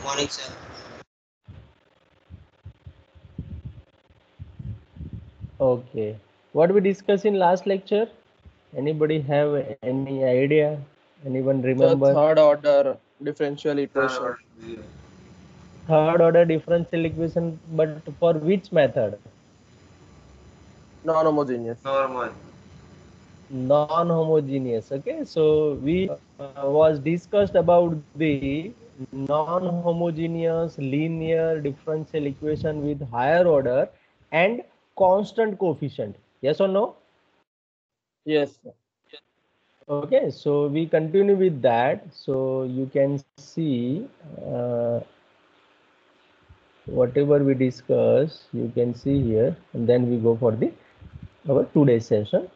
Morning, sir. Okay. What we discussed in last lecture? Anybody have any idea? Anyone The remember? third order differential equation. Third order differential equation, but for which method? Non-homogeneous. Non-homogeneous. Okay, so we was discussed about the non-homogeneous linear differential equation with higher order and constant coefficient. Yes or no? Yes, sir. Okay, so we continue with that. So you can see whatever we discuss, you can see here, and then we go for the our today's session.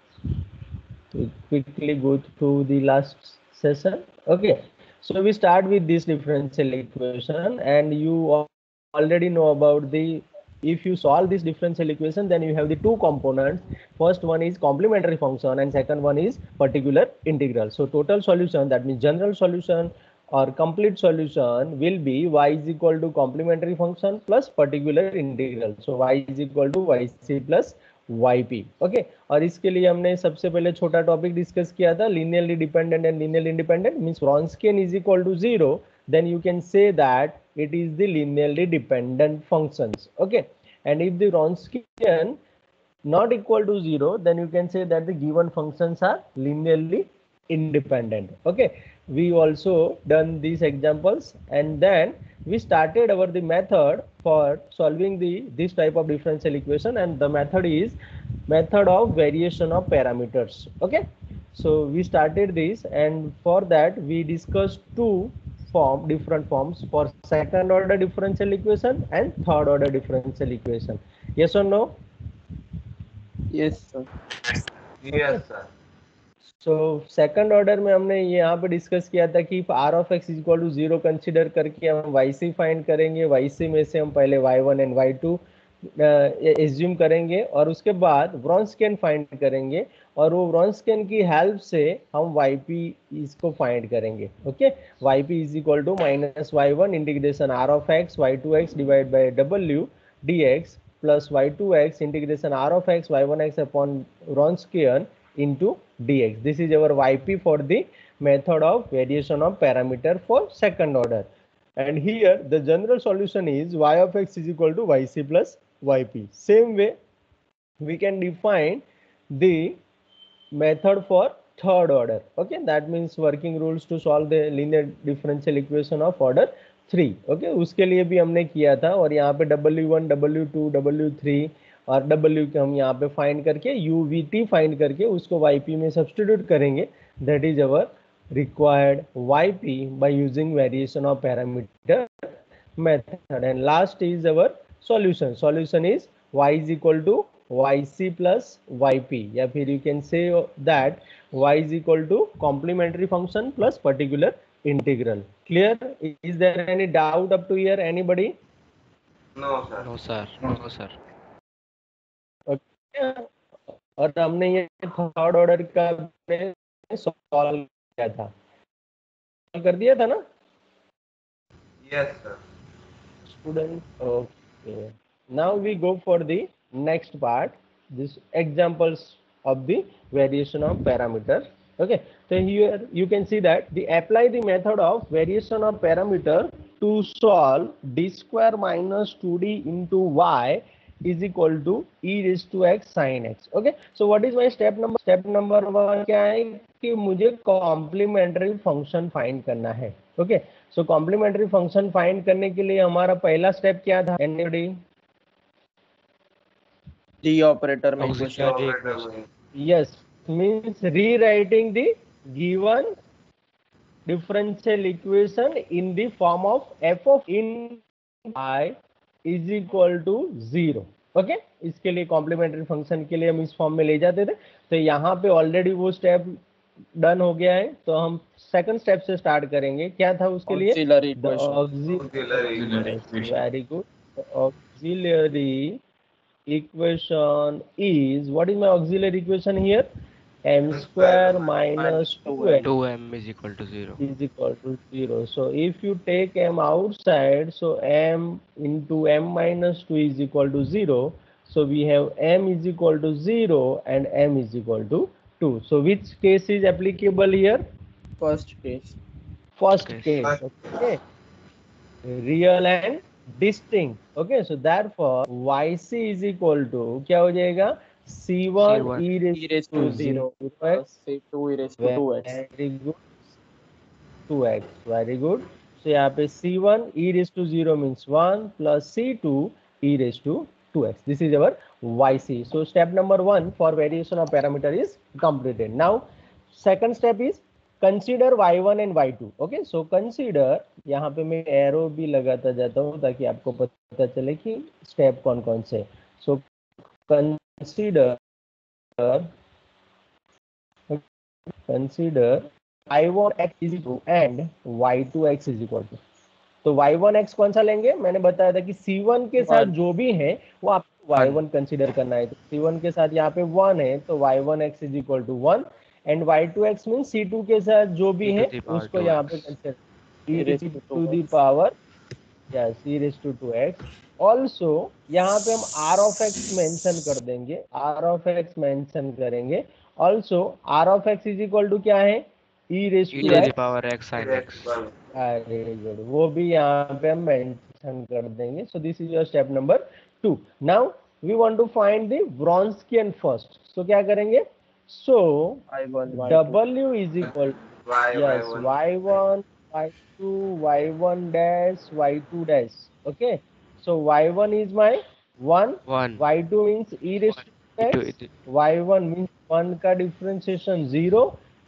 We quickly go through the last session. Okay, so we start with this differential equation, and you already know about the, if you solve this differential equation, then you have the two components. First one is complementary function and second one is particular integral. So total solution, that means general solution or complete solution, will be y is equal to complementary function plus particular integral. So y is equal to yc plus yp. Okay, और इसके लिए हमने सबसे पहले छोटा topic discuss किया था, linearly dependent and linearly independent means Wronskian is equal to 0, then you can say that it is the linearly dependent functions. Okay, and if the Wronskian not equal to 0, then you can say that the given functions are linearly independent. Okay, we also done these examples, and then we started our the method for solving the this type of differential equation, and the method is method of variation of parameters. Okay, so we started this, and for that we discussed two different forms for second order differential equation and third order differential equation. Yes or no? Yes, sir. Yes, sir. So second order में हमने यहाँ पे discuss किया था कि R of X is equal to 0 consider करके हम Y C find करेंगे, वाई सी में से हम पहले y1 एंड y2 एज्यूम करेंगे और उसके बाद व्रॉन्स्कियन फाइंड करेंगे और वो व्रॉन्स्कियन की हेल्प से हम yp इसको फाइंड करेंगे. Okay, yp is equal to minus y1 integration are of X y2x divide by w dx plus y2x integration r of x y1x upon Wronskian into dx. This is our yp for the method of variation of parameter for second order. And here the general solution is y of x is equal to yc plus yp. Same way we can define the method for third order. Okay, that means working rules to solve the linear differential equation of order 3. Okay, उसके लिए भी हमने किया था और यहाँ पे w1 w2 w3 और w के हम यहाँ पे फाइंड करके uvt फाइंड करके उसको yp में सब्स्टिट्यूट करेंगे. That is our required yp by using variation of parameter method. And last is our solution is y is equal to yc plus yp, या फिर you can say that y is equal to complementary function plus particular integral. Clear? Is there any doubt up to here, anybody? No, sir. No, sir. No, sir. Okay. और हमने ये third order का solve किया था, कर दिया था ना Yes, sir. student? Okay, now we go for the next part, this examples of the variation of parameter. Okay, so here you can see that the apply the method of variation of parameter to solve d square minus 2d into y is equal to e raised to x sin x. Okay, so what is my step number 1? क्या है कि मुझे complementary function find करना है. Okay, सो complementary function find करने के लिए हमारा पहला स्टेप क्या था? एनीबॉडी? D operator में Auxiliary equation. equation. Yes, means rewriting the given differential equation in the form of f of in y is equal to 0. Okay, इसके लिए कॉम्प्लीमेंट्री फंक्शन के लिए हम इस फॉर्म में ले जाते थे. तो यहाँ पे ऑलरेडी वो स्टेप डन हो गया है, तो हम सेकंड स्टेप से स्टार्ट करेंगे. क्या था उसके लिए? Auxiliary equation. Very good. Auxiliary equation is, what is my auxiliary equation here? m square minus 2m 2m is equal to 0. is equal to 0. So if you take m outside, so m into m minus 2 is equal to 0. So we have m is equal to 0 and m is equal to 2. So which case is applicable here? First case. First Case. case. Okay. Real and distinct. Okay. So therefore yc is equal to क्या हो जाएगा? c1 C1 e E raised to 0 plus C2 e raised to 2x. Very good. 2x. Very good. So यहाँ पे c1 e raised to 0 means 1 plus c2 e raised to 2x. This is our yc. So step number 1 for variation of parameter is completed. Now second step is consider y1 and y2. Okay. So consider, यहाँ पे मैं arrow भी लगाता जाता हूँ ताकि आपको पता चले कि स्टेप कौन कौन से. So consider y1x is equal to and y2x is equal to. तो y1x कौन सा लेंगे? मैंने बताया था कि c1 के साथ जो भी है वो आपको y1 कंसीडर करना है. तो c1 के साथ यहाँ पे 1 है तो y1x is equal to 1 and y2x mean c2 के साथ जो भी है उसको यहाँ पे consider e to the power yes e raised to 2x. Also यहाँ पे हम r of x मेंशन कर देंगे, r of x मेंशन करेंगे. Also r of x is equal to क्या है? e raised e to to the x. power x sin x. Very good. वो भी यहाँ पे हम मेंशन कर देंगे. So this is your step number 2. Now we want to find the Wronskian first. So क्या करेंगे? So w is equal yes y1 y2 y1 dash y2 dash. Okay, so y1 is my 1 y2 means e raised to x, y1 means 1 का differentiation 0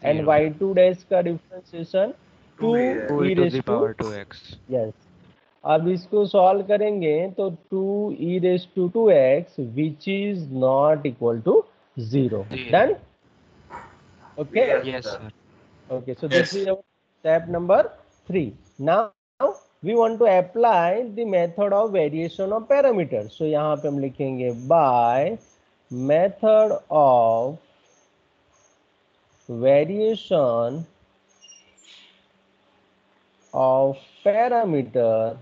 and y2 dash का differentiation 2 e raised to 2x. yes. अब इसको solve करेंगे तो 2 e raised to 2x which is not equal to 0. Done? Okay. Yes sir. Okay, so this is our step number 3. Now we want to apply the method of variation of parameters. So यहाँ पे हम लिखेंगे by method of variation of parameter.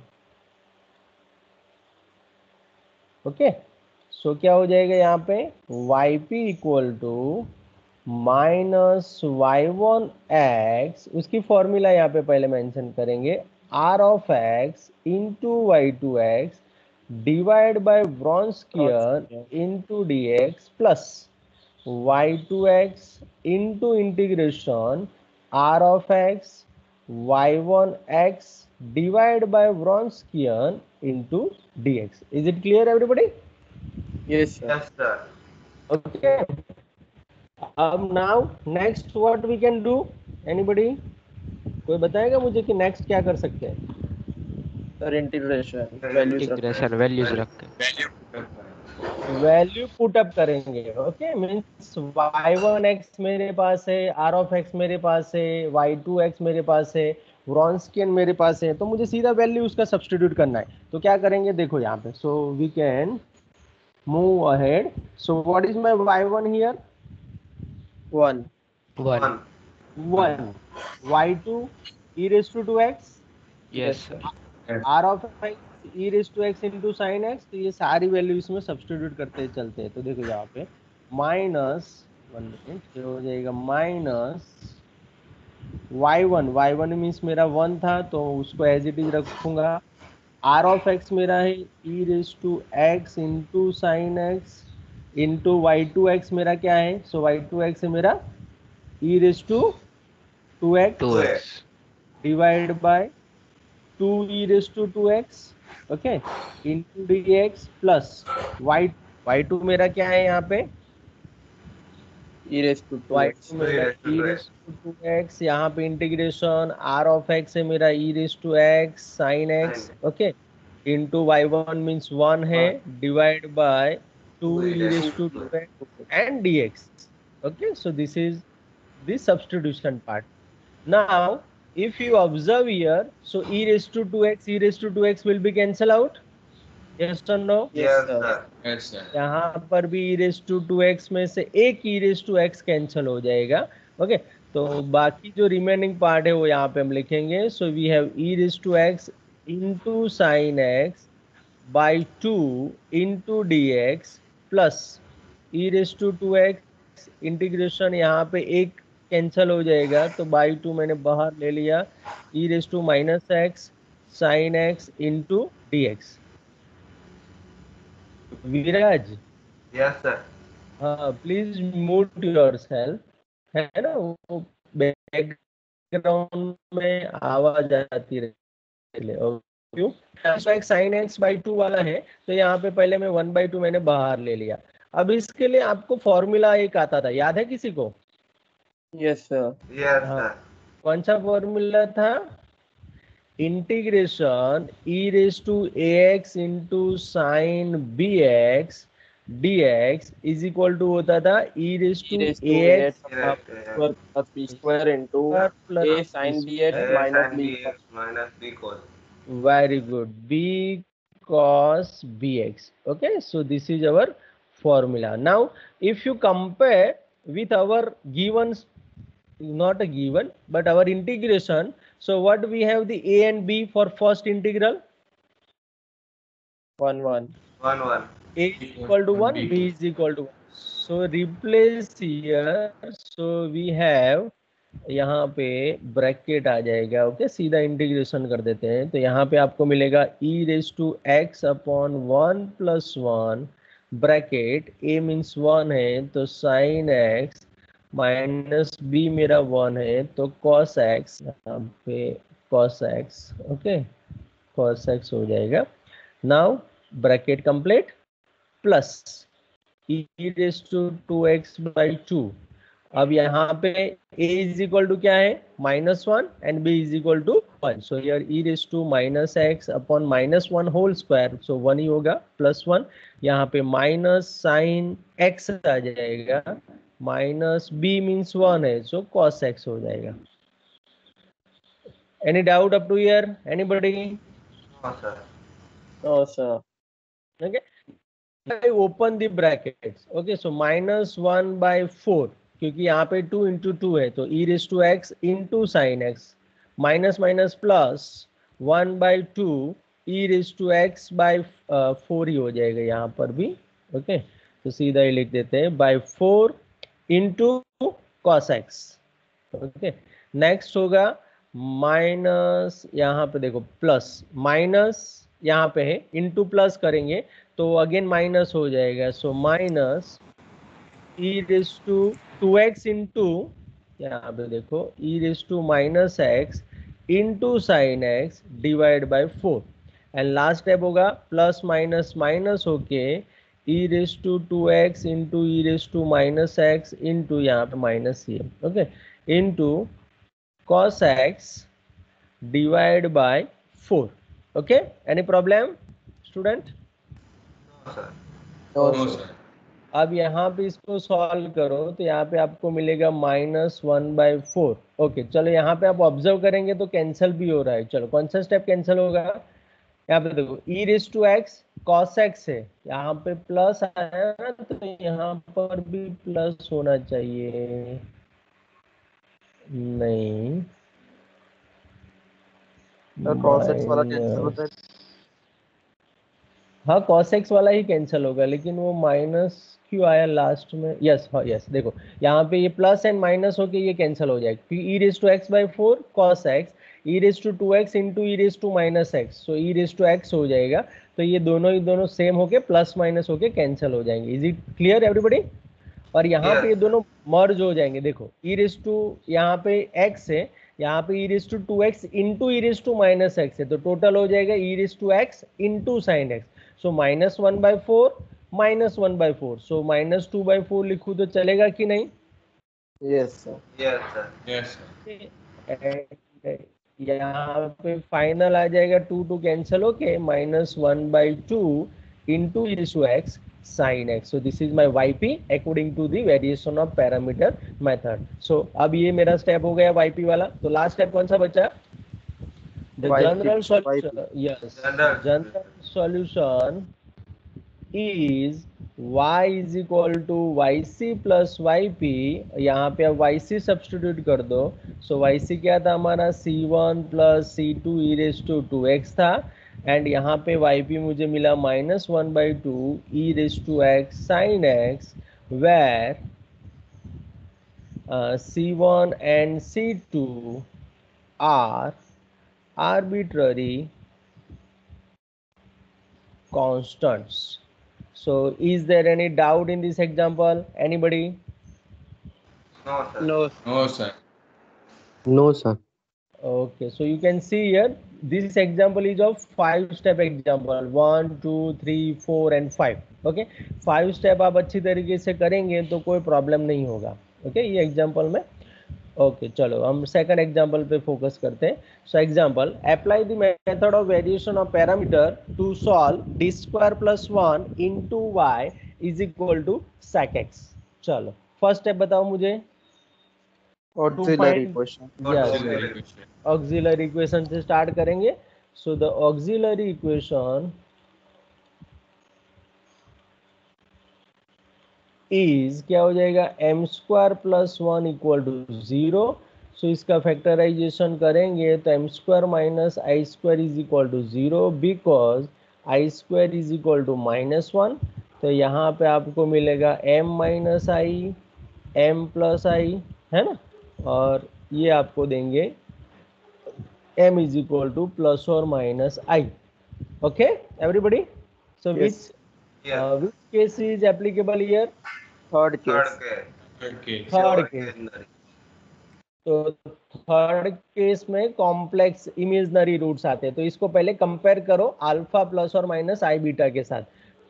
Okay, so क्या हो जाएगा यहाँ पे? yp equal to minus y1x, उसकी फॉर्मूला यहाँ पे पहले मेंशन करेंगे, r of x into y2x divide by Wronskian into dx plus y2x into integration r of x y1x divide by Wronskian into dx. Is it clear everybody? Yes sir. Yes, sir. Okay. Now next what we can do? Anybody? कोई बताएगा मुझे कि next क्या कर सकते हैं? Sir, integration values रख के वैल्यू पुट अप करेंगे. ओके, मींस y1x मेरे पास है, r of x मेरे पास है, y2x मेरे पास है, व्रॉन्स्कियन मेरे पास है, तो मुझे सीधा वैल्यू उसका सब्स्टिट्यूट करना है. तो क्या करेंगे देखो यहाँ पे. So we can move ahead. So what is my y1 here? 1 y2 e raised to 2x. yes sir. r of x e raised to x into sin x. तो ये सारी वैल्यू इसमें सब्स्टिट्यूट करते चलते हैं. तो देखो यहाँ पे माइनस 1 मिनट हो जाएगा माइनस y1 मीन्स मेरा 1 था तो उसको एज इट इज रखूंगा. r of x मेरा है e raised to x into sin x into y2x मेरा क्या है? सो y2x है मेरा e raised to 2x divide by 2 e raised to 2x. Okay, into dx plus y2 मेरा क्या है यहाँ पे? e raised to 2x. e raised to 2x. यहाँ पे इंटीग्रेशन r of x है मेरा e raised to x sin x. Okay, into y1 means 1 है divide by 2 e raised to 2x and dx. Okay, so this is the substitution part. Now if you observe here, so e raised to 2x will be cancel out. Yes और no? Yes, sir. sir. Yes, sir. यहाँ पर भी e raised to 2x में से एक e raised to x cancel हो जाएगा. Okay, तो बाकी जो रिमेनिंग पार्ट है वो यहाँ पे हम लिखेंगे. So we have e raised to x into sin x by 2 into dx plus e raised to 2x integration यहाँ पे एक कैंसिल हो जाएगा तो बाई 2 मैंने बाहर ले लिया, e raised to minus x sin x into dx. Viraj, Yes, sir. हाँ प्लीज म्यूट योरसेल्फ, है ना, वो बैकग्राउंड में आवाज आती रहे. क्यों? एक साइन एक्स बाई 2 वाला है तो यहाँ पे पहले मैं 1/2 मैंने बाहर ले लिया. अब इसके लिए आपको फॉर्मूला एक आता था, याद है किसी को? Yes, sir. Yes, हाँ. sir. कौन सा फॉर्मूला था? Integration e raise to ax into sine bx dx is equal to होता था e raise to E raised to ax ax square plus b square into plus a sin bx A minus sin b. bx minus b cos. very good, b cos bx. Okay, so this is our formula. Now if you compare with our given, not a given but our integration, so what we have the a and b for first integral? 1 1. 1 1. A is equal to 1, b is equal to 1. So replace here, so we have यहाँ पे bracket आ जाएगा. Okay, सीधा integration कर देते हैं. तो यहाँ पे आपको मिलेगा e raise to x upon 1 plus 1 bracket a means 1 है तो साइन x माइनस b मेरा 1 है तो cos x, यहाँ पे cos x. Okay, cos x हो जाएगा. Now bracket complete plus e raise to 2x by 2. अब यहाँ पे a इज इक्वल टू क्या है? -1 and b is equal to 1. So here e raise to minus x upon -1 whole square, so 1 ही होगा प्लस 1. यहाँ पे माइनस साइन x आ जाएगा, माइनस b मीन्स 1 है सो cos x हो जाएगा. Any doubt up to here? Anybody? No, sir. No, sir. Okay, I open the brackets. Okay, so -1/4 क्योंकि यहाँ पे 2 into 2 है तो e raise to x into sin x minus minus plus 1/2 e raise to x by 4 ही हो जाएगा यहाँ पर भी. ओके, तो सीधा ही लिख देते हैं by 4 into cos x. Okay, next होगा माइनस, यहाँ पे देखो प्लस माइनस यहाँ पे है, इंटू प्लस करेंगे तो अगेन माइनस हो जाएगा. So minus e raise to 2x into, यहाँ पे देखो e raise to minus x into sine x divide by 4. And last step होगा प्लस माइनस माइनस होके e raise to 2x into e raise to minus x into यहाँ पे minus ये. Okay, into cos x divide by 4. Okay, any problem student? No, sir. No, No, sir. sir. अब यहाँ पे इसको solve करो तो यहाँ पे आपको मिलेगा -1/4. ओके, चलो यहाँ पे आप ऑब्जर्व करेंगे तो कैंसिल भी हो रहा है. चलो कौन सा स्टेप कैंसिल होगा? यहाँ पे देखो e raise to x cos x है, यहाँ पे प्लस आया ना तो यहाँ पर भी प्लस होना चाहिए. नहीं, Sir, cos x वाला cancel होता है. हाँ cos x वाला ही कैंसिल होगा लेकिन वो माइनस क्यों आया लास्ट में? यस, हाँ यस, देखो यहाँ पे ये प्लस एंड माइनस होके ये कैंसिल हो जाएगा क्योंकि e raise to x by 4 cos x e raise to 2x into e raise to minus x, so e raise to x हो जाएगा. तो ये दोनों सेम होके प्लस माइनस होके कैंसिल हो जाएंगे. Is it clear everybody? और यहाँ पे ये दोनों मर्ज हो जाएंगे. देखो e रेज टू यहाँ पे x है, यहाँ पे e raise to 2x into e raise to minus x है तो टोटल हो जाएगा e raise to x into sine x. So -1/4 -1/4, so -2/4 लिखूँ तो चलेगा कि नहीं? Yes, sir. Yes, sir. Yes, sir. And यहाँ पे फाइनल आ जाएगा 2 2 कैंसिल होके -1/2 into e to x sin x. So this is my yp according to the variation of parameter method. So अब ये मेरा स्टेप हो गया yp वाला. तो लास्ट स्टेप कौन सा बचा? The YP, general solution. YP. Yes, General general solution is y is equal to yc plus yp, यहाँ पे अब yc सब्स्टिट्यूट कर दो. सो yc क्या था हमारा, c1 plus c2 e raise to 2x था, एंड यहाँ पे yp मुझे मिला -1/2 e raise to x sin x, where c1 and c2 are arbitrary constants. So is there any doubt in this example? Anybody? No, sir. No. No, sir. No, sir. Okay, so you can see here this example is of 5-step example, 1 2 3 4 and 5. Okay, 5 step आप अच्छी तरीके से करेंगे तो कोई problem नहीं होगा. Okay, ये एग्जाम्पल में. ओके, चलो हम सेकंड एग्जाम्पल पे फोकस करते हैं. So example, apply the method of variation of parameter to solve D square plus 1 into Y is equal to sec x. चलो फर्स्ट स्टेप बताओ मुझे. Auxiliary equation. Auxiliary equation. Auxiliary equation से start करेंगे. So the auxiliary equation is क्या हो जाएगा, M square plus 1 equal to 0. So इसका factorisation करेंगे तो M square minus I square is equal to 0, because I square is equal to -1. तो यहाँ पे आपको मिलेगा m minus i, m plus i, है ना, और ये आपको देंगे m is equal to plus और minus i. Okay everybody. So Yes. Yes. which case is applicable here? Third Third case. case. Okay. Third Third case. case. तो third case में complex imaginary roots आते हैं. तो इसको पहले compare करो alpha plus और माइनस आई बीटा के साथ.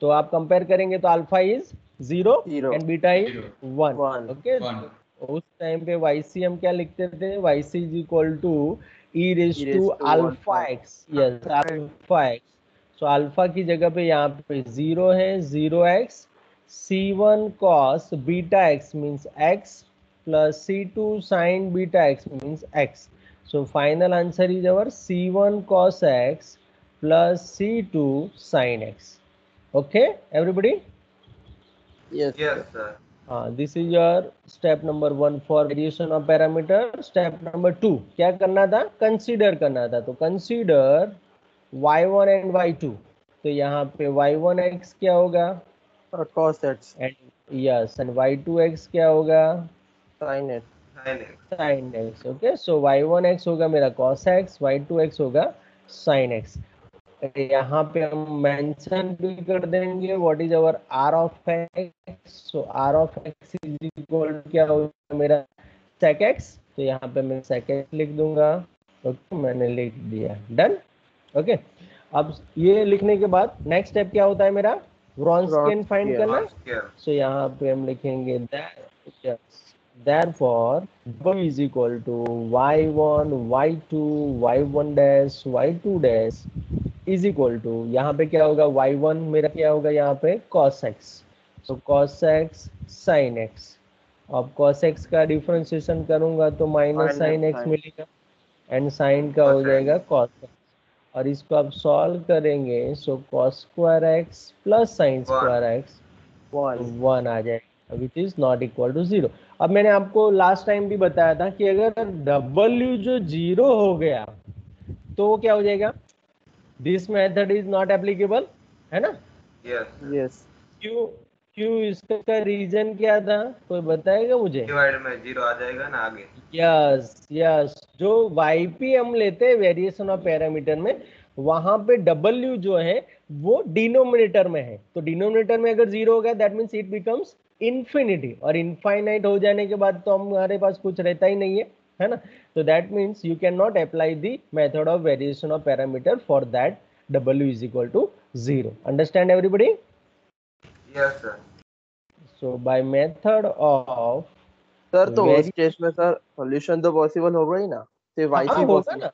तो आप कंपेयर करेंगे तो alpha is 0 Zero. And beta is Zero. 1. One. Okay, One. उस टाइम पे yc हम क्या लिखते थे, yc is equal to e raise E to raised to alpha alpha. x. Yes, alpha x. So alpha की जगह पे यहाँ पे 0 है, 0x c1 cos beta x means x plus c2 sin beta x means x. So final answer is our c1 cos x plus c2 sin x. Okay everybody. Yes. Yes, sir. This is your step number 1 for variation of parameter. Step number 2 क्या करना था, consider करना था. तो consider y1 and y2. तो यहाँ पे y1x क्या होगा, Cos x. and yes, and y2x क्या होगा, Sin x. Sin x. sin x. Okay, so y1x होगा मेरा cos x, y2x होगा sin x. यहाँ पे हम मेंशन भी कर देंगे what is our r of x. So r of x is equal क्या होगा मेरा sec x. तो यहाँ पे मैं sec x लिख दूंगा. ओके, मैंने लिख दिया, डन. ओके, अब ये लिखने के बाद नेक्स्ट स्टेप क्या होता है मेरा, व्रॉन्स्कियन फाइंड Wronskian. करना. Wronskian. सो यहाँ पे हम लिखेंगे therefore w is equal to y1 y2 y1 dash y2 dash is equal to, यहाँ पे क्या होगा, y1 मेरा क्या होगा यहाँ पे cos x. so cos x sin x. अब cos x का डिफरेंशिएशन करूंगा तो माइनस sin x मिलेगा, एंड sin का हो जाएगा cos x. और इसको आप सॉल्व करेंगे so cos square x plus sin square x 1 आ जाएगा, which is not equal to 0. अब मैंने आपको लास्ट टाइम भी बताया था कि अगर w जो 0 हो गया तो वो क्या हो जाएगा, this method is not applicable, है ना. Yes. Yes. क्यों क्यों इसका रीजन क्या था, कोई बताएगा मुझे. डिवाइड में 0 आ जाएगा ना आगे. यस यस, जो yp हम लेते हैं वेरिएशन ऑफ पैरामीटर में, वहां पे w जो है वो डिनोमिनेटर में है. तो डिनोमिनेटर में अगर 0 होगा that means it becomes infinity, और इनफाइनाइट हो जाने के बाद तो हमारे पास कुछ रहता ही नहीं है ना. तो that means you can not apply the method of variation of parameter for that w is equal to 0. Understand everybody. Yes, sir. So by method of sir तो उस केस में सर सॉल्यूशन तो पॉसिबल होगा ही ना, सिर्फ हाँ, yc होगा possible. ना.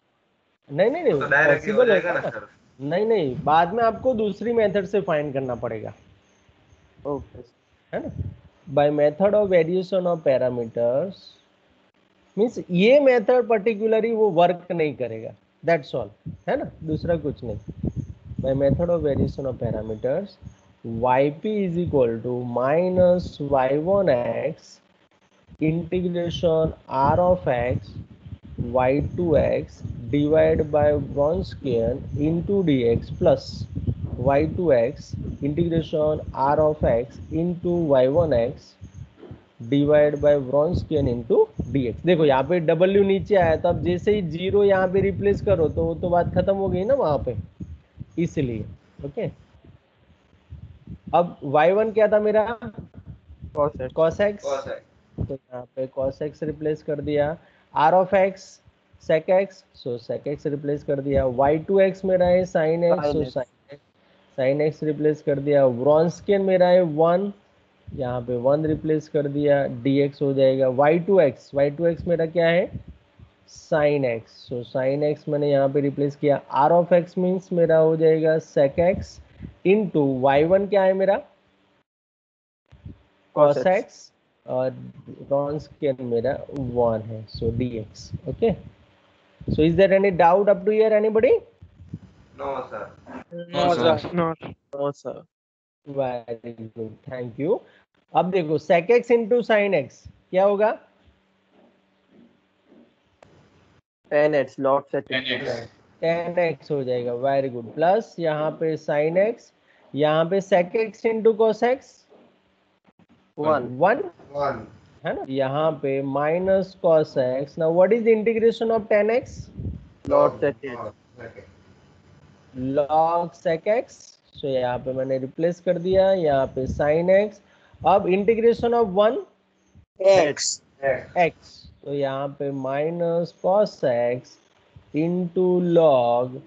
नहीं तो डायरेक्ट हो possible जाएगा होगा ना ना. सर. नहीं, बाद में आपको दूसरी मेथड से फाइंड करना पड़ेगा, ओके. है ना. Bye method of variation of parameters means ये मेथड पर्टिकुलरली वो वर्क नहीं करेगा, दैट्स ऑल, है ना, दूसरा कुछ नहीं. by method of variation of parameters, yp is equal to minus y1x integration r of x y2x divided by Wronskian into dx plus y2x integration r of x into y1x divide by Wronskian into dx। देखो यहाँ पे w नीचे आया तो अब जैसे ही zero यहाँ पे रिप्लेस करो तो वो तो बात खत्म हो गई ना वहां पे, इसलिए ओके। अब y1 क्या था मेरा, cos x cos x, cos x, तो यहाँ पे cos x रिप्लेस कर दिया, r of x sec x, so sec x replace कर दिया, y2x मेरा है sin x, sin सो x sin x रिप्लेस कर दिया, व्रॉन्स्कियन मेरा है 1, यहाँ पे 1 रिप्लेस कर दिया, dx हो जाएगा y2x मेरा क्या है sin x, सो sin x मैंने यहाँ पे रिप्लेस किया, r of x मीन्स मेरा हो जाएगा sec x इंटू y1 क्या है मेरा cos cos x x और व्रॉन्स्कियन मेरा 1 है, so dx okay. So is there any doubt up to here anybody? no sir, No, sir. not no sir very good, thank you. अब देखो sec x into sin x क्या होगा, tan x log sec x 10x हो जाएगा, very good, plus यहाँ पे sin x, यहाँ पे sec x into cos x 1 1 1 है ना, यहाँ पे minus cos x। Now what is the integration of 10x, log sec x log sec x, सो यहाँ पे मैंने रिप्लेस कर दिया, यहाँ पे sin x, अब इंटीग्रेशन ऑफ 1 x x, तो यहाँ पे minus cos x into log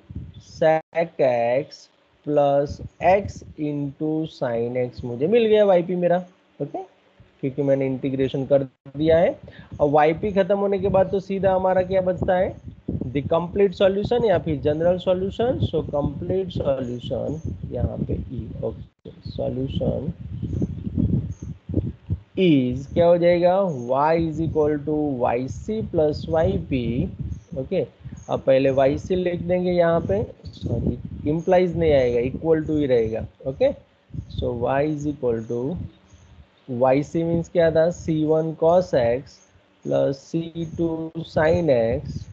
sec x plus x into sine x मुझे मिल गया yp मेरा, ओके, क्योंकि मैंने इंटीग्रेशन कर दिया है। और yp खत्म होने के बाद तो सीधा हमारा क्या बचता है, द कंप्लीट सॉल्यूशन या फिर general solution. So complete solution यहाँ पे ई, ओके, सॉल्यूशन इज क्या हो जाएगा, y is equal to Y C plus Y P, okay. अब पहले वाई सी लिख देंगे यहाँ पे, सॉरी इम्प्लाइज नहीं आएगा, इक्वल टू ही रहेगा, okay. So y is equal to Y C means क्या था, c1 cos x plus c2 sin x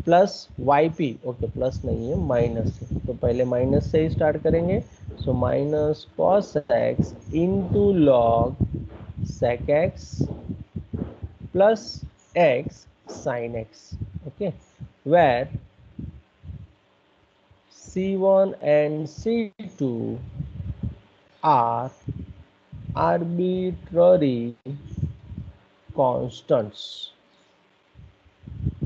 plus yp, okay plus नहीं है माइनस है, तो पहले माइनस से ही स्टार्ट करेंगे। So minus cos x into log sec x plus x sin x, okay, where c1 and c2 are arbitrary constants.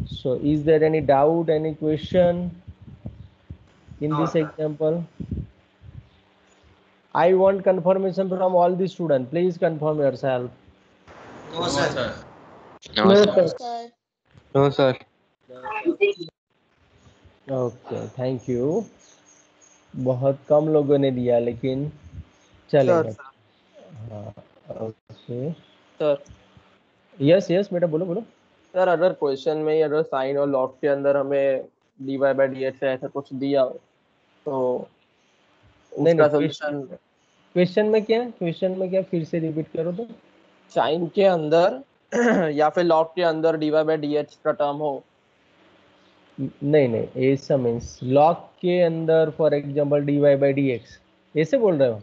So is there any doubt, any question in No, this sir. example? I want confirmation from all the students. Please confirm yourself. no sir, No, sir. No, sir. Okay, thank you. बहुत कम लोगों ने दिया लेकिन चलेगा। हाँ, okay, sir yes yes बेटा, बोलो बोलो। सर अगर क्वेश्चन में अगर साइन और लॉग के अंदर हमें dy बाय dx ऐसा कुछ दिया हो तो उसका सॉल्यूशन क्वेश्चन में क्या फिर से रिपीट करो तो। साइन के अंदर या फिर लॉग के अंदर dy बाय dx का टर्म हो, नहीं ऐसा मीन्स लॉग के अंदर for example dy by D x, ऐसे बोल रहे हो?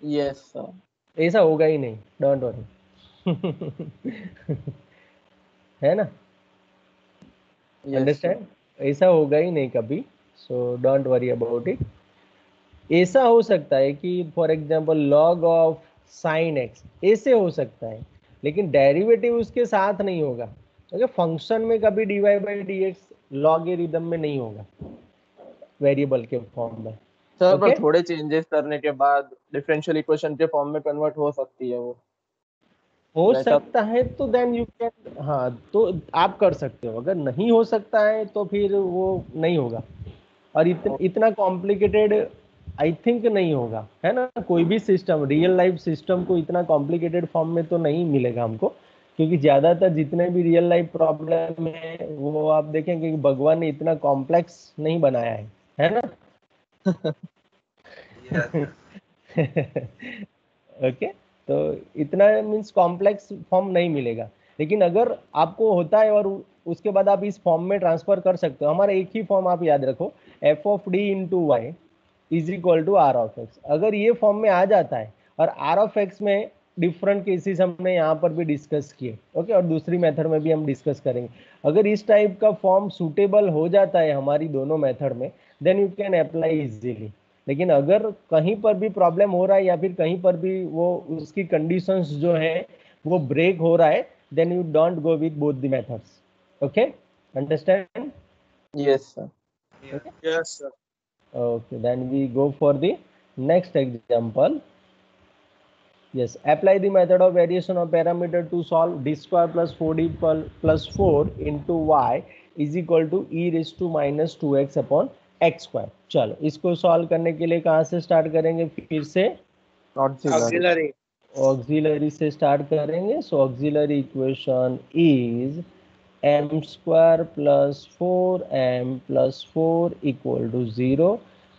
यस सर ऐसा होगा ही नहीं, डोंट वरी। है ना, अंडरस्टैंड, ऐसा होगा ही नहीं कभी, so don't worry about it. ऐसा हो सकता है कि for example log of sine x, ऐसे हो सकता है, लेकिन डेरिवेटिव उसके साथ नहीं होगा। ओके, फंक्शन में कभी dy by D x logarithm में नहीं होगा, वेरिएबल के फॉर्म में। सर पर Okay? थोड़े चेंजेस करने के बाद डिफरेंशियल इक्वेशन के फॉर्म में कन्वर्ट हो सकती है वो, हो वैसा- सकता है तो देन यू कैन, हाँ तो आप कर सकते हो। अगर नहीं हो सकता है तो फिर वो नहीं होगा, और इतना कॉम्प्लिकेटेड आई थिंक नहीं होगा, है ना। कोई भी सिस्टम, रियल लाइफ सिस्टम को इतना कॉम्प्लिकेटेड फॉर्म में तो नहीं मिलेगा हमको, क्योंकि ज़्यादातर जितने भी रियल लाइफ प्रॉब्लम है वो आप देखेंगे कि भगवान ने इतना कॉम्प्लेक्स नहीं बनाया है ना। Yes. ओके तो इतना मीन्स कॉम्प्लेक्स फॉर्म नहीं मिलेगा, लेकिन अगर आपको होता है और उसके बाद आप इस फॉर्म में ट्रांसफर कर सकते हो। हमारा एक ही फॉर्म आप याद रखो, F of D into Y is equal to R of X. अगर ये फॉर्म में आ जाता है, और आर ऑफ एक्स में डिफरेंट केसेस हमने यहाँ पर भी डिस्कस किए, ओके, और दूसरी मेथड में भी हम डिस्कस करेंगे। अगर इस टाइप का फॉर्म सूटेबल हो जाता है हमारी दोनों मेथड में, then you can apply easily. लेकिन अगर कहीं पर भी प्रॉब्लम हो रहा है या फिर कहीं पर भी वो उसकी कंडीशंस जो है वो ब्रेक हो रहा है, then you don't go with both the methods. Okay, understand? Yes, sir. Yes, sir. Okay, then we go for the next example. Yes, apply the method of variation of parameter to solve d square plus 4d plus 4 into y is equal to e raised to minus 2x upon x square। चलो इसको solve करने के लिए कहाँ से start करेंगे? फिर से Auxiliary. ऑक्सिलरी से स्टार्ट करेंगे। So auxiliary equation is m square plus 4m plus 4 equal to 0.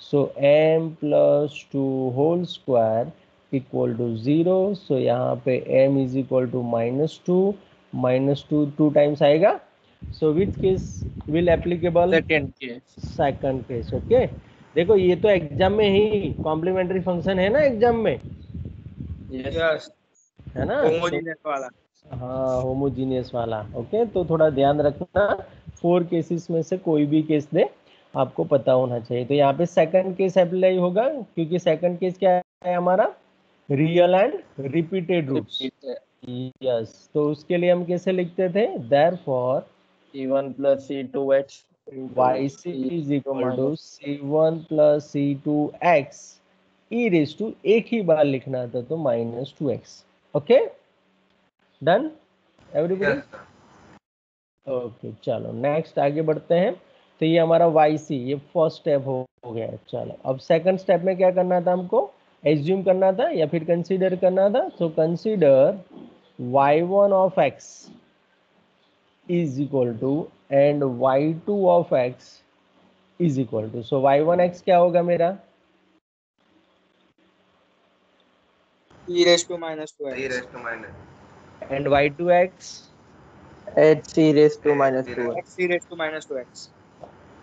So m plus 2 whole square equal to 0. So यहाँ पे m is equal to minus 2 2 times आएगा। So which case will applicable? Second case. Second case. Okay, देखो ये तो exam में ही complementary function है ना, exam में Yes. है ना, Homogeneous वाला. हाँ होमोजीनियस वाला। ओके, तो थोड़ा ध्यान रखना, 4 केसेस में से कोई भी केस दे आपको पता होना चाहिए। तो यहाँ पे सेकंड केस अप्लाई होगा, क्योंकि सेकंड केस क्या है हमारा? Real and repeated roots. Yes, तो उसके लिए हम कैसे लिखते थे? Therefore C1 plus C2x yc is equal to c1 plus c2x e raised to, एक ही बार लिखना था तो minus 2x। Okay, done everybody? Yes, sir. Okay, चलो नेक्स्ट आगे बढ़ते हैं। तो ये हमारा yc, ये फर्स्ट स्टेप हो गया। चलो अब सेकंड स्टेप में क्या करना था हमको? एज्यूम करना था या फिर कंसीडर करना था। So consider y1 of x is equal to and y2 of x is equal to, so y1 x क्या होगा मेरा? E raised to minus 2x. E raised to minus. and y2 x h e raised to minus 2x. X e raised to minus 2x.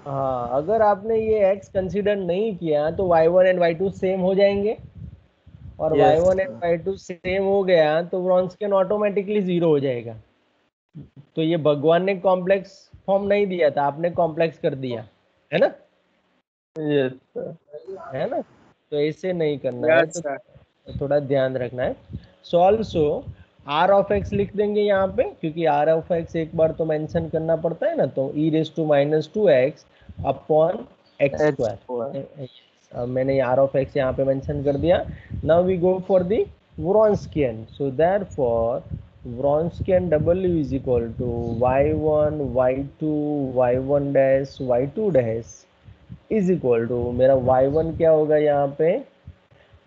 हाँ, अगर आपने ये x consider नहीं किया तो y1 एंड y2 सेम हो जाएंगे, और Yes, y1 and y2 same हो गया तो व्रॉन्स्कियन ऑटोमेटिकली 0 हो जाएगा। तो ये भगवान ने कॉम्प्लेक्स फॉर्म नहीं दिया था, आपने कॉम्प्लेक्स कर दिया है ना, Yes, sir. है ना? तो ऐसे नहीं करना Yes, है, sir. तो थोड़ा ध्यान रखना है। So also R of X लिख देंगे यहाँ पे, क्योंकि आर ऑफ एक्स एक बार तो मेंशन करना पड़ता है ना, तो e raise to minus 2x upon x square. अब मैंने आर ऑफ एक्स यहाँ पे मेंशन कर दिया। Now we go for the Wronskian. So therefore Wronskian W is equal to y1 y2 y1 dash y2 dash is equal to, मेरा y1 क्या होगा यहाँ पे?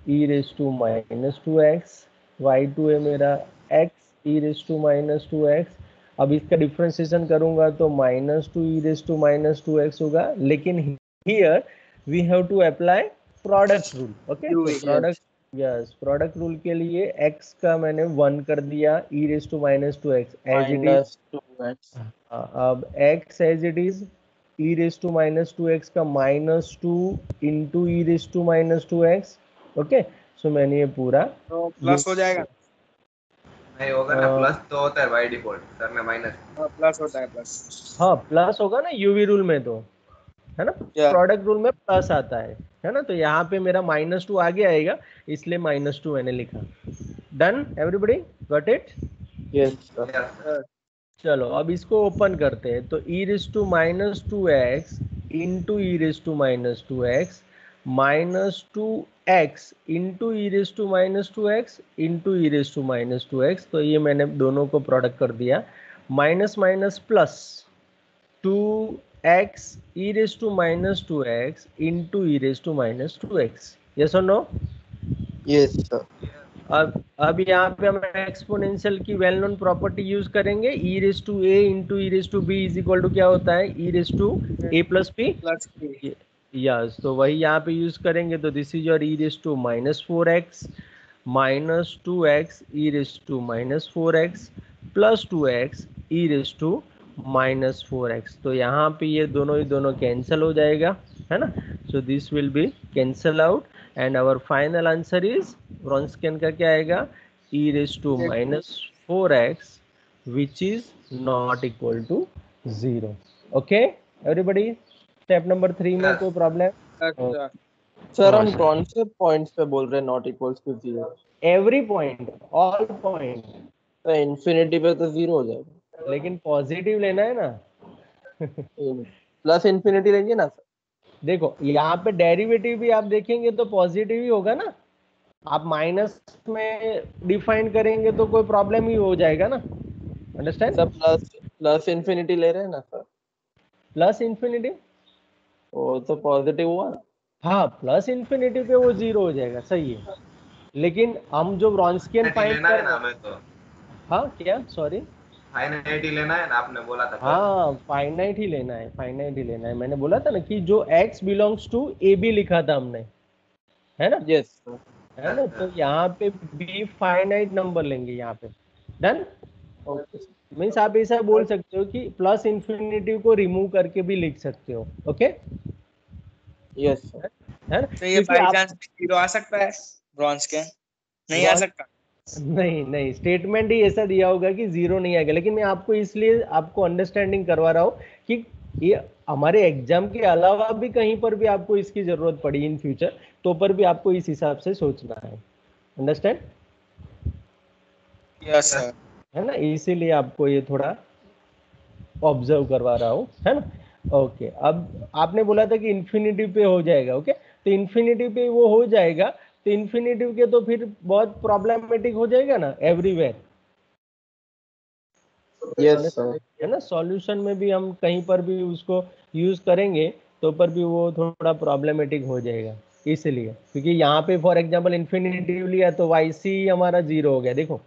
e raise to minus 2x, y2 है मेरा x e raise to minus 2x। अब इसका differentiation करूंगा तो minus 2 e raise to minus 2x होगा, लेकिन here we have to apply product rule. Okay, product, yes, product rule के लिए x का मैंने 1 कर दिया, e raise to minus 2x as it is. 2x. अब x as it is, e raise to minus 2x का minus 2 into e raise to minus 2x। Okay, सो मैंने ये पूरा तो प्लस हो जाएगा। नहीं होगा ना, प्लस तो होता है बाय डिफॉल्ट सर में, माइनस। प्लस होता है प्लस। हाँ प्लस होगा ना यूवी रूल में, तो है ना, Yeah. प्रोडक्ट रूल में प्लस आता है ना, तो यहाँ पे मेरा माइनस 2 आगे आएगा, इसलिए माइनस 2 मैंने लिखा। Done everybody, got it? Yes, sir. Yes, sir. चलो अब इसको ओपन करते हैं। तो e raise to minus 2x into E raise to minus 2x minus 2x into E raise to minus 2x into E raise to minus 2x। तो ये मैंने दोनों को प्रोडक्ट कर दिया। Minus minus plus 2x e raise to minus 2x into E raise to minus 2x। Yes और no? Yes, sir. अब यहाँ पे हम एक्सपोनेंशियल की वेल नोन प्रॉपर्टी यूज करेंगे। e raise to a into E raise to b is equal to क्या होता है? e raise to a plus b। Plus 3। Yes, तो वही यहाँ पे यूज करेंगे। तो this is your E raise to minus 4x minus 2x E raise to minus 4x plus 2x E raise to minus 4x। तो यहाँ पे ये दोनों ही दोनों कैंसिल हो जाएगा, है ना। So this will be cancel out and our final answer is Wronskian का क्या आएगा, e raise to minus 4x which is not equal to 0. Okay everybody, step number 3 में कोई प्रॉब्लम? अच्छा सर हम कौन से पॉइंट्स पे बोल रहे हैं not equals to 0? Every point, all point. तो इन्फिनिटी पे तो 0 हो जाएगा, लेकिन पॉजिटिव लेना है ना। प्लस इन्फिनिटी लेंगे ना सर। देखो यहाँ पे डेरिवेटिव भी आप देखेंगे तो पॉजिटिव ही होगा ना। आप माइनस में डिफाइन करेंगे तो कोई प्रॉब्लम ही हो जाएगा ना। अंडरस्टैंड? सर प्लस इन्फिनिटी ले रहे हैं ना सर। प्लस इन्फिनिटी, वो तो पॉजिटिव हुआ ना। हाँ प्लस इन्फिनिटी पे वो 0 हो जाएगा, सही है। लेकिन हम जो व्रॉन्स्कियन फाइंड लेना कर है ना हमें तो। हाँ क्या, सॉरी? फाइनाइट लेना है ना, आपने बोला था। हाँ फाइनाइट ही लेना है, फाइनाइट ही लेना है। मैंने बोला था ना कि जो x belongs to A B लिखा था हमने, है ना। Yes sir. है ना, तो यहाँ पे b फाइनाइट नंबर लेंगे यहाँ पे। डन। ओके मीन्स आप ऐसा बोल सकते हो कि प्लस इन्फिनिटी को रिमूव करके भी लिख सकते हो। Okay yes sir. है ना, तो ये क्योंकि बाई आप चांस 0 आ सकता है ब्रॉन्ज के? नहीं आ सकता। नहीं नहीं, स्टेटमेंट ही ऐसा दिया होगा कि 0 नहीं आएगा। लेकिन मैं आपको इसलिए आपको अंडरस्टैंडिंग करवा रहा हूँ कि ये हमारे एग्जाम के अलावा भी कहीं पर भी आपको इसकी जरूरत पड़ी इन फ्यूचर, तो पर भी आपको इस हिसाब से सोचना है। अंडरस्टैंड? Yes sir. है ना, इसीलिए आपको ये थोड़ा ऑब्जर्व करवा रहा हूँ, है ना। ओके, अब आपने बोला था कि इन्फिनिटी पे हो जाएगा। ओके, तो इन्फिनिटी पे वो हो जाएगा, तो इन्फिनिटी के तो फिर बहुत प्रॉब्लमेटिक हो जाएगा ना एवरीवेयर। Yes sir. है ना, सॉल्यूशन में भी हम कहीं पर भी उसको यूज करेंगे तो पर भी वो थोड़ा प्रॉब्लमेटिक हो जाएगा। इसलिए क्योंकि यहाँ पे फॉर एग्जांपल इन्फिनिटी लिया तो yc हमारा 0 हो गया, देखो।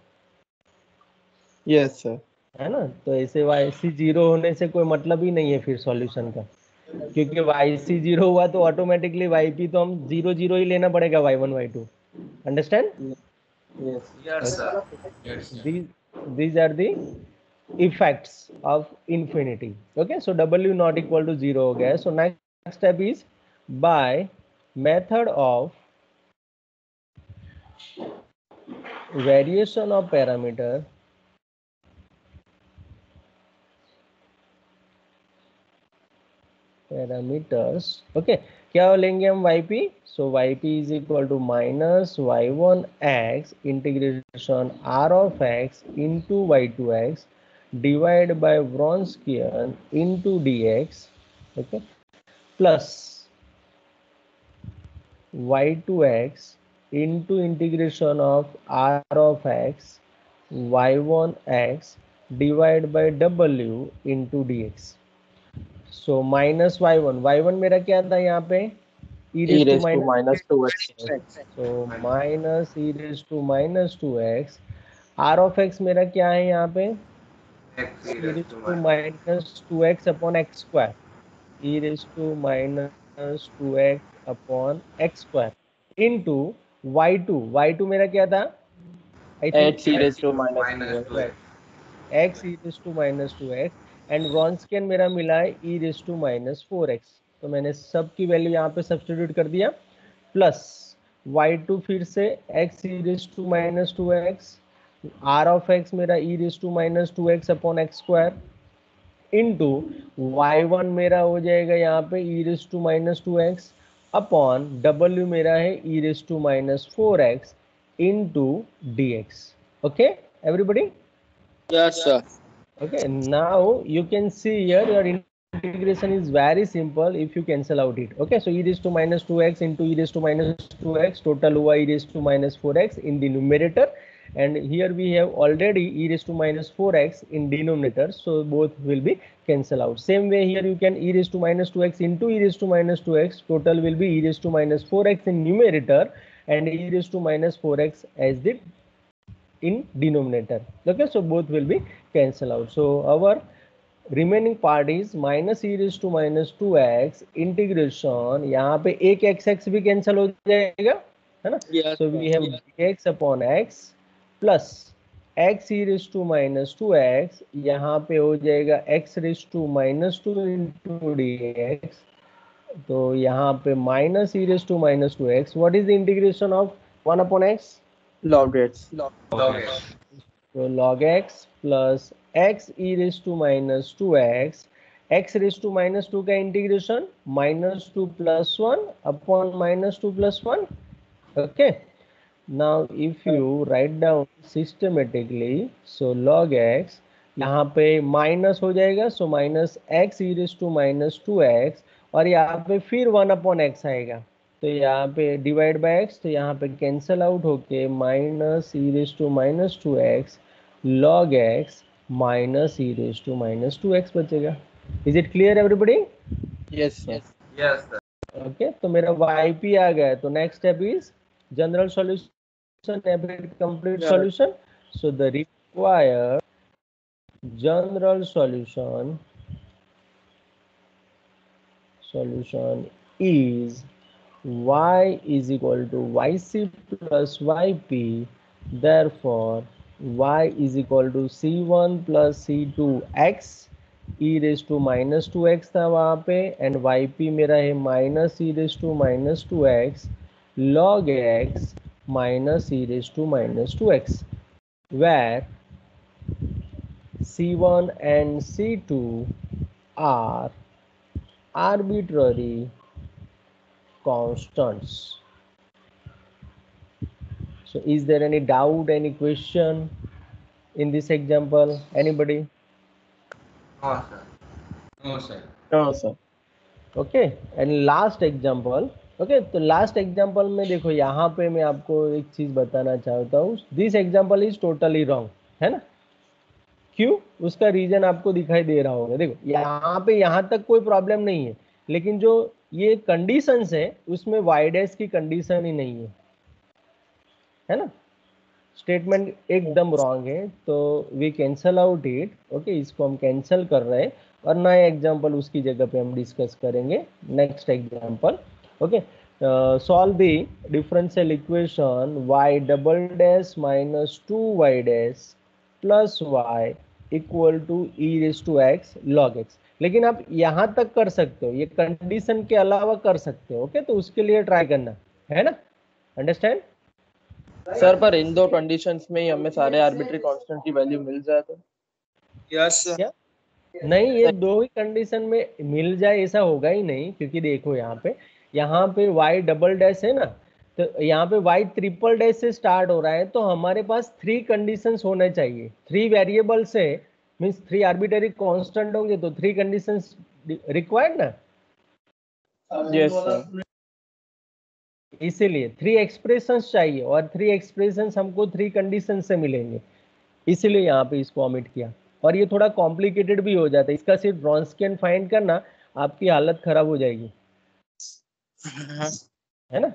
Yes sir. है ना, तो ऐसे yc 0 होने से कोई मतलब ही नहीं है फिर सॉल्यूशन का, क्योंकि yc 0 हुआ तो ऑटोमेटिकली yp तो हम 0 0 ही लेना पड़ेगा, y1 y2। Understand? Yes yes sir. these are the effects of infinity. Okay, so w not equal to 0 हो गया है। So next step is by method of variation of parameters okay, क्या लेंगे हम yp? So yp is equal to minus y1 x integration r of x into y2x divided by Wronskian into dx, okay, plus y2x into integration of r of x y1 x divided by w into dx. So minus y1 मेरा क्या था यहाँ पे, e raised to minus 2x। so minus e raised to minus 2x, r of x मेरा क्या है यहाँ पे, e raised to minus 2x upon x square, e raised to minus 2x upon x square into y2 मेरा क्या था, I think x e raised to minus x e raised to minus 2x and Wronskian मेरा मिला है e raised to minus 4x। तो मैंने सब की वैल्यू यहाँ पे सब्स्टिट्यूट कर दिया, प्लस y2 फिर से x e raised to minus 2x, r of x मेरा e raised to minus 2x upon x square into y1 मेरा हो जाएगा यहाँ पे e raised to minus 2x upon w मेरा है e raised to minus 4x into dx. Okay everybody? Yes sir. Okay, now you can see here your integration is very simple if you cancel out it. Okay, so e raised to minus 2x into e raised to minus 2x total y e raised to minus 4x in the numerator, and here we have already e raised to minus 4x in denominator, so both will be cancel out. Same way here you can e raised to minus 2x into e raised to minus 2x total will be e raised to minus 4x in numerator and e raised to minus 4x as the in denominator. Okay, so both will be cancel out. So our remaining part is minus E raise to minus 2x integration, यहाँ पे एक x भी cancel हो जाएगा, है ना। Yes, so we have dx upon x plus x E raise to minus 2x, यहाँ पे हो जाएगा x raise to minus 2 into dx, तो यहाँ पे minus E raise to minus 2x. What is the integration of 1 upon x? log x. log x. तो log x plus x e raise to minus 2x, x raise to minus 2 का integration minus 2 plus 1 upon minus 2 plus 1. Okay, now if you write down systematically, so log x यहाँ पे minus हो जाएगा, so minus x e raise to minus 2x, और यहाँ पे फिर 1 upon x आएगा, तो यहाँ पे डिवाइड बाय x, तो यहाँ पे कैंसल आउट होके minus E raise to minus 2x log x minus E raise to minus 2x बचेगा. Is it clear everybody? Yes, sir. Yes, sir. Okay, तो मेरा yp आ गया, तो next step is general solution या फिर complete solution. So the required general solution is y is equal to yc plus yp, therefore y is equal to c1 plus c2x e raise to minus 2x था वहाँ पे, and yp मेरा है minus e raise to minus 2x log x minus e raise to minus 2x, where c1 and c2 are arbitrary constants. So is there any doubt, any question in this example? Anybody? No, sir. No, sir. No, sir. Okay, and last example. Okay, तो last example में देखो, यहाँ पे मैं आपको एक चीज बताना चाहता हूँ. This example is totally wrong, है ना. क्यों? उसका रीजन आपको दिखाई दे रहा होगा. देखो यहाँ पे यहाँ तक कोई प्रॉब्लम नहीं है, लेकिन जो ये कंडीशंस है उसमें वाई डैश की कंडीशन ही नहीं है ना. स्टेटमेंट एकदम रॉन्ग है, तो we cancel out it. Okay, इसको हम कैंसल कर रहे हैं और नया एग्जांपल उसकी जगह पे हम डिस्कस करेंगे. Next example. Okay, solve the differential equation y double dash minus 2y dash plus y equal to E raise to X log X. लेकिन आप यहाँ तक कर सकते हो, ये कंडीशन के अलावा कर सकते हो. ओके, तो उसके लिए ट्राई करना है ना. अंडरस्टैंड? सर पर इन दो कंडीशंस में ही हमें सारे आर्बिट्री कांस्टेंट की वैल्यू मिल जाए तो? यस क्या नहीं, ये दो ही कंडीशन में मिल जाए ऐसा होगा ही नहीं, क्योंकि देखो यहाँ पे y डबल डैश है ना, तो यहाँ पे y ट्रिपल डैश से स्टार्ट हो रहा है, तो हमारे पास 3 कंडीशंस होने चाहिए. 3 वेरिएबल से मींस 3 आर्बिट्ररी कांस्टेंट होंगे, तो 3 कंडीशंस रिक्वायर्ड ना. Yes sir. इसीलिए 3 एक्सप्रेशंस चाहिए, और 3 एक्सप्रेशंस हमको 3 कंडीशन से मिलेंगे, इसीलिए यहाँ पे इसको ओमिट किया. और ये थोड़ा कॉम्प्लिकेटेड भी हो जाता है, इसका सिर्फ ब्रॉन्स्कियन फाइंड करना, आपकी हालत खराब हो जाएगी, है ना.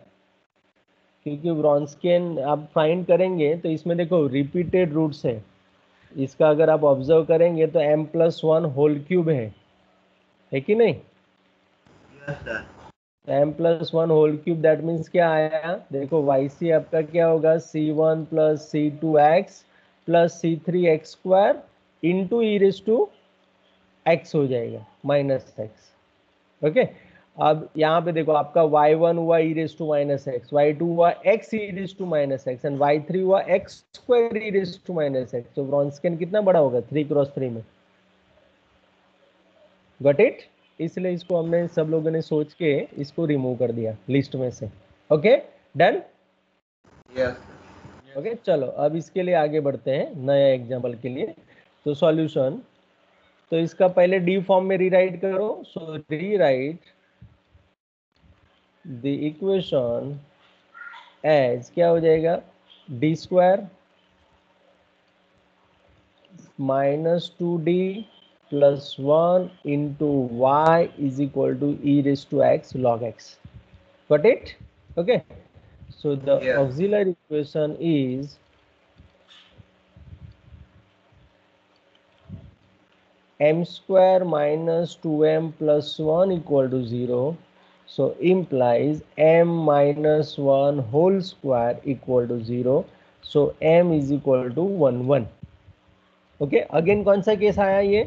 क्योंकि ब्रॉन्स्कियन आप फाइंड करेंगे तो इसमें देखो रिपीटेड रूट्स है. इसका अगर आप ऑब्जर्व करेंगे तो m+1 होल क्यूब है कि नहीं. Yes, sir. m+1 whole cube, that means क्या आया, देखो yc आपका क्या होगा, c1 plus c2x plus c3x square into E raise to x हो जाएगा माइनस x. ओके, अब यहाँ पे देखो आपका y1 हुआ e raise to minus x, y2 हुआ x E raise to minus x, and y3 हुआ x square e raise to minus x. तो ब्रॉन्स्कियन कितना बड़ा होगा 3x3 में. Got it? इसलिए इसको हमने सब लोगों ने सोच के इसको रिमूव कर दिया लिस्ट में से. Okay, done. Yes, sir. Okay, चलो अब इसके लिए आगे बढ़ते हैं नया एग्जाम्पल के लिए. तो सॉल्यूशन, तो इसका पहले डी फॉर्म में रीराइट करो. So rewrite the equation as क्या हो जाएगा, D square minus 2d plus 1 into y is equal to E raise to X log X. Got it? Okay, so the Yeah. auxiliary equation is m square minus 2m plus 1 equal to 0. So implies m minus 1 whole square equal to 0. So m is equal to 1 1. Okay again कौन सा case आया ये?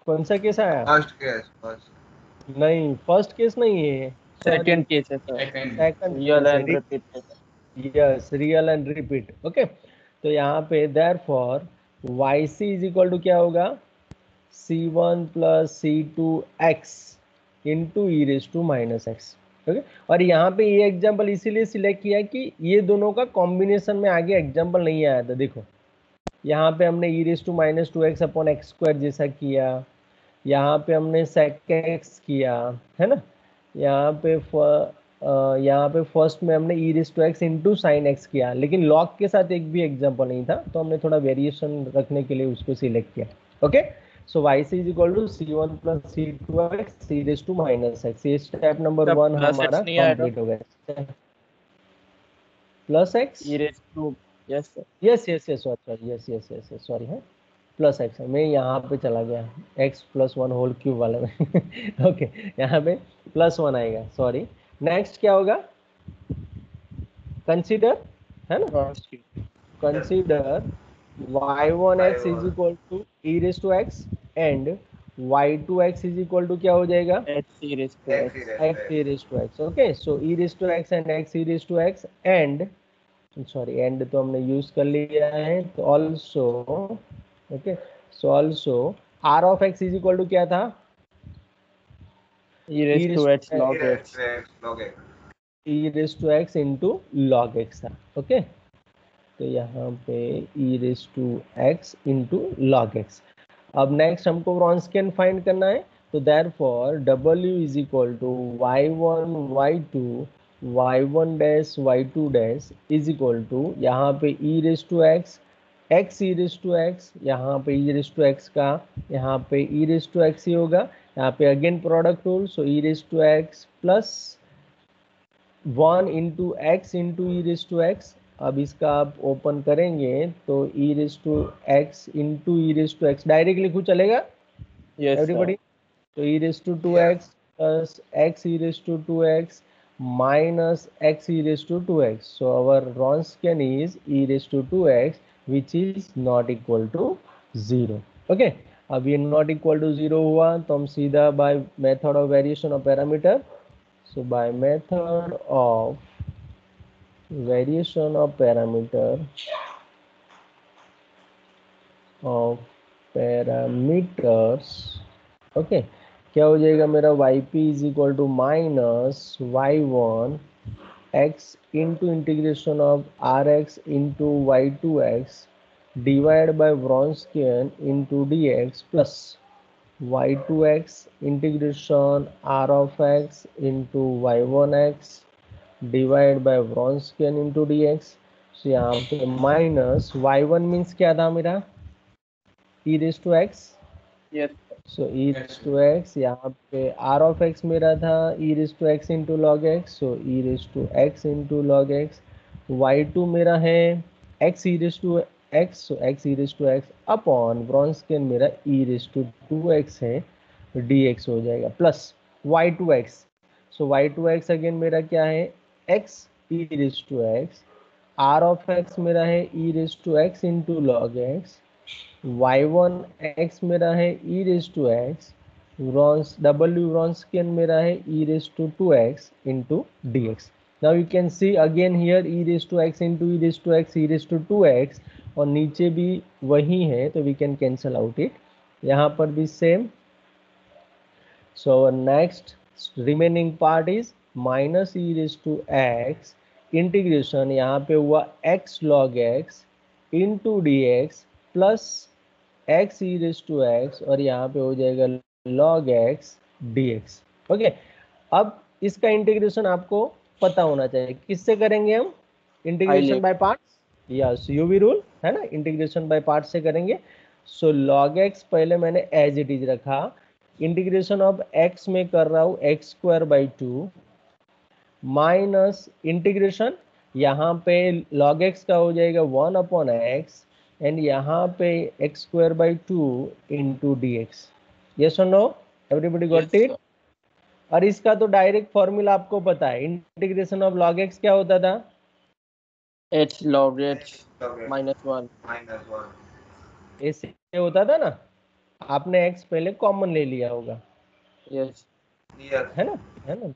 कौन सा case आया? First case, first नहीं first case नहीं है, सेकंड केस है sir, second real and repeat. Yes real and repeat. Okay तो यहाँ पे therefore yc is equal to क्या होगा? c1 plus c2x into E raise to minus X. Okay और यहाँ पे ये एग्जाम्पल इसीलिए सिलेक्ट किया कि ये दोनों का कॉम्बिनेशन में आगे एग्जाम्पल नहीं आया था। देखो यहाँ पे हमने e raise to minus 2x upon x square जैसा किया, यहाँ पे हमने sec x किया है ना, यहाँ पे फर्स्ट में हमने e raise to x into sine x किया, लेकिन लॉग के साथ एक भी एग्जाम्पल नहीं था तो हमने थोड़ा वेरिएशन रखने के लिए उसको सिलेक्ट किया। Okay so yc is equal to c1 plus c2x E raise to minus X. ये स्टेप नंबर 1 हमारा कंप्लीट हो गया। Plus x E raise to yes sir, yes yes yes sorry yes yes yes sorry है plus X, मैं यहाँ पे चला गया एक्स प्लस 1 होल क्यूब वाले में। ओके यहाँ पे प्लस 1 आएगा, सॉरी। नेक्स्ट क्या होगा? कंसीडर है ना, consider y1x is equal to E raise to X and y2x is equal to क्या हो जाएगा? x E raise to X, x E raise to X. Okay so E raise to X and x E raise to X and sorry and तो हमने use कर लिया है, तो also okay so also R of X is equal to क्या था? E raise to X log x, log x E raise to x into log x था। Okay तो यहाँ पे e raise to x into log x. अब next हमको Wronskian find करना है, तो therefore W is equal to y1 y2 y1 dash y2 dash is equal to यहाँ पे e raise to x x E raise to x, यहाँ पे e raise to x का यहाँ पे ई रेज टू एक्स ही होगा, यहाँ पे again product rule, so E raise to x plus 1 into x into E raise to x. अब इसका आप ओपन करेंगे तो e raise to x into E raise to x direct लिखूँ चलेगा यस एवरीबडी? तो e raise to 2x plus x E raise to 2x minus x e raised to 2x. So our Wronskian is e raised to 2x which is not equal to 0. Okay, अब ये not equal to 0 हुआ तो हम सीधा by method of variation of parameter, so by method of variation of parameter of parameters, okay, क्या हो जाएगा मेरा yp is equal to minus y1 x into integration of r x into y two x divide by Wronskian into d x plus y two x integration are of x into y one x divide by Wronskian into d x. So यहाँ पे minus y1 means क्या था मेरा? E raise to x, yes so E raise to x, यहाँ पे r of x मेरा था E raise to x into log x, so E raise to x into log x. Y two मेरा है x E raise to x, so x E raise to x upon Wronskian मेरा e raise to 2x है, D x हो जाएगा plus y two x, so y two x again मेरा क्या है? X E raise to x, r of x मेरा है e raise to x into log x, y1 x मेरा है e raise to x, w Wronskian मेरा है e raise to 2x into dx. Now you can see again here e raise to x into e raise to x, e raise to 2x और नीचे भी वही है तो we can cancel out it, यहाँ पर भी same. So our next remaining part is minus e raise to x integration यहाँ पे हुआ x log x into dx plus x E raise to X और यहाँ पे हो जाएगा log x dx। ओके अब इसका इंटीग्रेशन आपको पता होना चाहिए, किससे करेंगे हम? Integration by parts, yes UV rule है ना, इंटीग्रेशन बाय पार्ट से करेंगे। सो log x पहले मैंने एज इट इज रखा, इंटीग्रेशन ऑफ x में कर रहा हूँ x² बाई 2 माइनस इंटीग्रेशन यहाँ पे log x का हो जाएगा 1/x एंड यहाँ पे x²/2 इंटू dx। यस और नो, एवरीबडी गॉट इट? और इसका तो डायरेक्ट फॉर्मूला आपको पता है, इंटीग्रेशन ऑफ log x क्या होता था? h log h minus -1। One. ऐसे होता था ना, आपने x पहले कॉमन ले लिया होगा, यस यस है ना,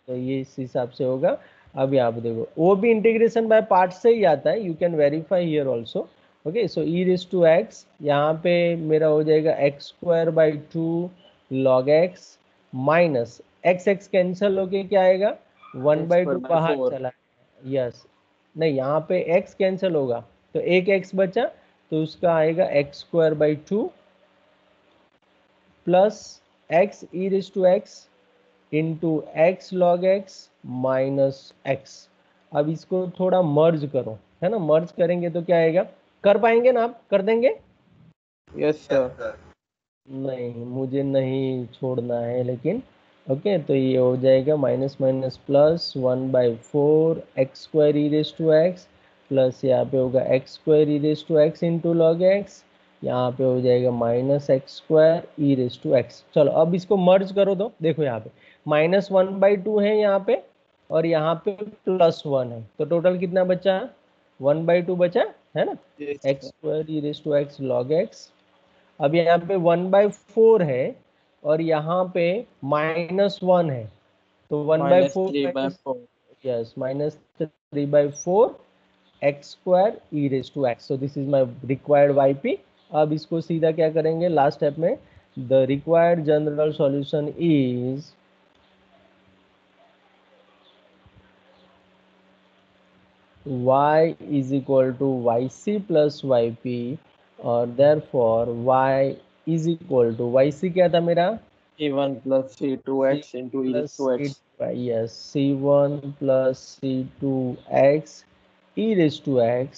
तो ये इस हिसाब से होगा। अब यहाँ पे देखो, वो भी इंटीग्रेशन बाय पार्ट से ही आता है, you can verify here also. Okay, so e⁻⁴x यहाँ पे मेरा हो जाएगा x²/2 log x minus x cancel होके क्या आएगा, 1/2 बाहर 4 चला। यस, नहीं यहाँ पे x कैंसिल होगा तो एक x बचा, तो उसका आएगा x²/2 plus x into x log x minus x। अब इसको थोड़ा मर्ज करो, है ना, मर्ज करेंगे तो क्या आएगा, कर पाएंगे ना आप, कर देंगे? Yes sir. सर। नहीं, मुझे नहीं छोड़ना है लेकिन। ओके, तो ये हो जाएगा minus minus plus 1/4 x² plus यहाँ पे होगा x² इंटू लॉग एक्स, यहाँ पे हो जाएगा माइनस x²। चलो अब इसको मर्ज करो तो देखो यहाँ पे -1/2 है यहाँ पे, और यहाँ पे +1 है, तो टोटल कितना बचा, 1/2 बचा, है ना, x² log x। अब यहाँ पे 1/4 है और यहाँ पे -1 है, तो 1/4 minus, -3/4। Yes, -3/4 x²। So this is my required yp। अब इसको सीधा क्या करेंगे लास्ट स्टेप में, the required general solution is y is equal to yc plus yp, और therefore y is equal to yc क्या था मेरा, c1 plus c2x into e raised to x। yes, c1 plus c2x e raised to x,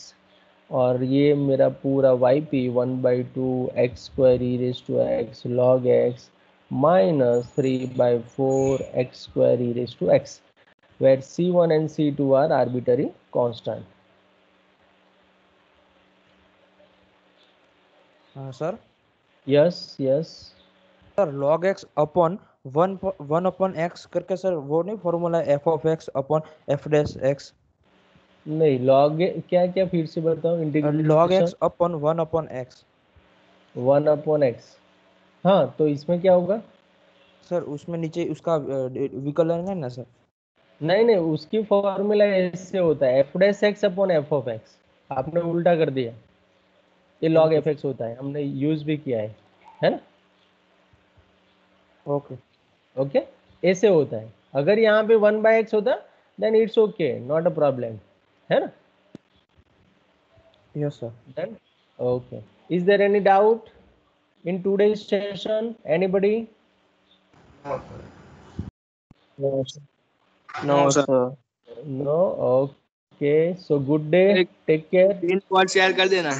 और ये मेरा पूरा yp 1/2 x² e raised to x log x minus 3/4 x² e raised to x, where c1 and c2 are arbitrary constant. Sir yes yes, sir log x upon 1/x करके sir वो नहीं formula f(x) upon f'(x)। नहीं log क्या क्या फिर से बताओ, log integration x upon 1/x। 1/x। हाँ, तो इसमें क्या होगा, सर उसमें नीचे उसका विकलन है ना सर। नहीं नहीं, उसकी फॉर्मूला ऐसे होता है f'(x) अपॉन f(x), आपने उल्टा कर दिया, ये log ओके f(x) होता है, हमने यूज भी किया है ना। ओके ओके, ऐसे होता है। अगर यहाँ पे 1/x होता then it's okay, not a problem, है ना। Yes sir. Then okay, is there any doubt in today's session, anybody? No sir. No sir। No, okay, so good day, एक take care. Print call share कर देना।